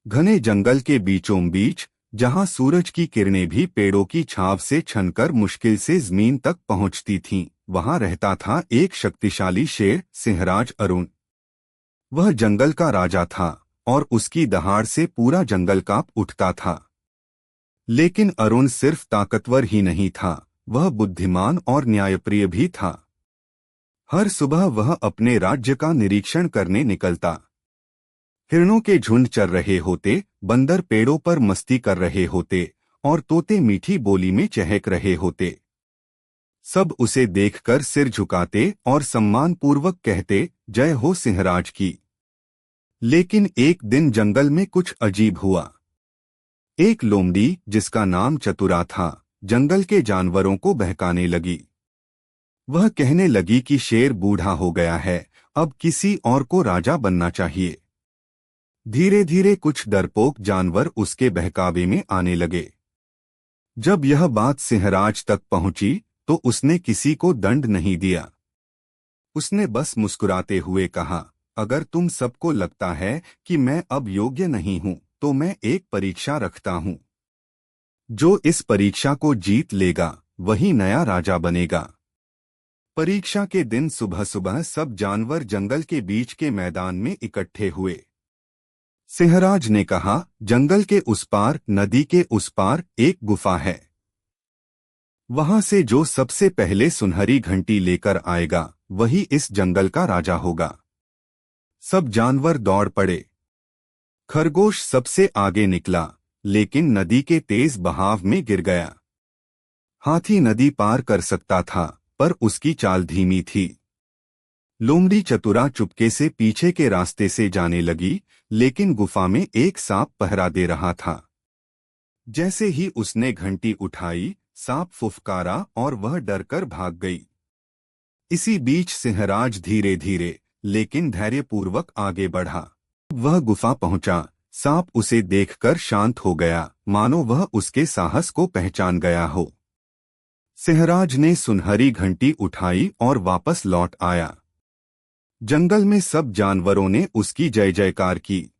घने जंगल के बीचों बीच, जहां सूरज की किरणें भी पेड़ों की छांव से छनकर मुश्किल से जमीन तक पहुंचती थीं, वहां रहता था एक शक्तिशाली शेर, सिंहराज अरुण। वह जंगल का राजा था और उसकी दहाड़ से पूरा जंगल कांप उठता था। लेकिन अरुण सिर्फ ताकतवर ही नहीं था, वह बुद्धिमान और न्यायप्रिय भी था। हर सुबह वह अपने राज्य का निरीक्षण करने निकलता। हिरणों के झुंड चर रहे होते, बंदर पेड़ों पर मस्ती कर रहे होते और तोते मीठी बोली में चहक रहे होते। सब उसे देखकर सिर झुकाते और सम्मानपूर्वक कहते, जय हो सिंहराज की। लेकिन एक दिन जंगल में कुछ अजीब हुआ। एक लोमड़ी, जिसका नाम चतुरा था, जंगल के जानवरों को बहकाने लगी। वह कहने लगी कि शेर बूढ़ा हो गया है, अब किसी और को राजा बनना चाहिए। धीरे धीरे कुछ डरपोक जानवर उसके बहकावे में आने लगे। जब यह बात सिंहराज तक पहुंची तो उसने किसी को दंड नहीं दिया। उसने बस मुस्कुराते हुए कहा, अगर तुम सबको लगता है कि मैं अब योग्य नहीं हूं, तो मैं एक परीक्षा रखता हूं। जो इस परीक्षा को जीत लेगा वही नया राजा बनेगा। परीक्षा के दिन सुबह सुबह सब जानवर जंगल के बीच के मैदान में इकट्ठे हुए। सिंहराज ने कहा, जंगल के उस पार, नदी के उस पार एक गुफा है। वहां से जो सबसे पहले सुनहरी घंटी लेकर आएगा वही इस जंगल का राजा होगा। सब जानवर दौड़ पड़े। खरगोश सबसे आगे निकला, लेकिन नदी के तेज बहाव में गिर गया। हाथी नदी पार कर सकता था, पर उसकी चाल धीमी थी। लोमड़ी चतुरा चुपके से पीछे के रास्ते से जाने लगी, लेकिन गुफा में एक सांप पहरा दे रहा था। जैसे ही उसने घंटी उठाई, सांप फुफकारा और वह डरकर भाग गई। इसी बीच सिंहराज धीरे धीरे लेकिन धैर्यपूर्वक आगे बढ़ा। वह गुफा पहुंचा, सांप उसे देखकर शांत हो गया, मानो वह उसके साहस को पहचान गया हो। सिंहराज ने सुनहरी घंटी उठाई और वापस लौट आया। जंगल में सब जानवरों ने उसकी जय जयकार की।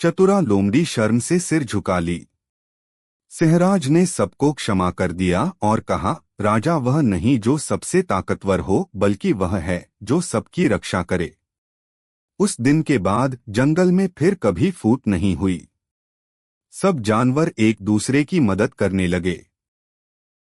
चतुरा लोमड़ी शर्म से सिर झुका ली। सिंहराज ने सबको क्षमा कर दिया और कहा, राजा वह नहीं जो सबसे ताकतवर हो, बल्कि वह है जो सबकी रक्षा करे। उस दिन के बाद जंगल में फिर कभी फूट नहीं हुई। सब जानवर एक दूसरे की मदद करने लगे।